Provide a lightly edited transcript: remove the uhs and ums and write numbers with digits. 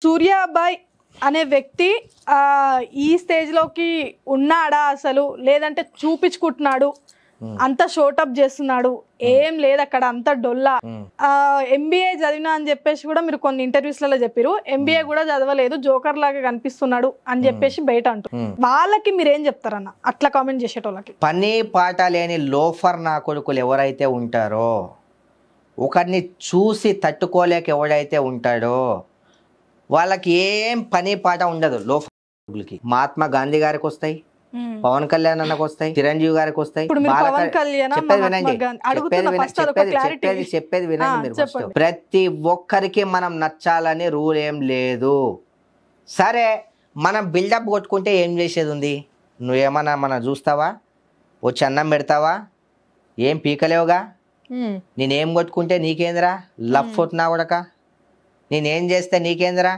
సూర్యాబాయ్ అనే వ్యక్తి ఈ స్టేజ్ లోకి ఉన్నాడా అసలు, లేదంటే చూపించుకుంటున్నాడు, అంత షోటప్ చేస్తున్నాడు, ఏం లేదు అక్కడ అంత డొల్లా. ఎంబీఏ చదివినా అని చెప్పేసి కూడా మీరు కొన్ని ఇంటర్వ్యూస్ లలో చెప్పారు. ఎంబీఏ కూడా చదవలేదు, జోకర్ లాగా కనిపిస్తున్నాడు అని చెప్పేసి బయట అంటారు. వాళ్ళకి మీరేం చెప్తారన్న అట్లా కామెంట్ చేసేటోళ్ళకి? పని పాట లేని లోఫర్ నా కొడుకులు ఎవరైతే ఉంటారో, ఒకరిని చూసి తట్టుకోలేక ఎవడైతే ఉంటాడో వాళ్ళకి ఏం పని పాట ఉండదు. లోఫర్కి మహాత్మా గాంధీ గారికి వస్తాయి, పవన్ కళ్యాణ్ అన్నకు వస్తాయి, చిరంజీవి గారికి వస్తాయి. చెప్పేది వినండి మీరు. ప్రతి ఒక్కరికి మనం నచ్చాలని రూల్ ఏం లేదు. సరే మనం బిల్డప్ కొట్టుకుంటే ఏం చేసేది ఉంది? నువ్వేమన్నా మనం చూస్తావా? వచ్చి అన్నం పెడతావా? ఏం పీకలేవుగా. నేనేం కొట్టుకుంటే నీకేంద్రా? లఫ్ నా కొడక. నేనేం చేస్తే నీకేంద్రా?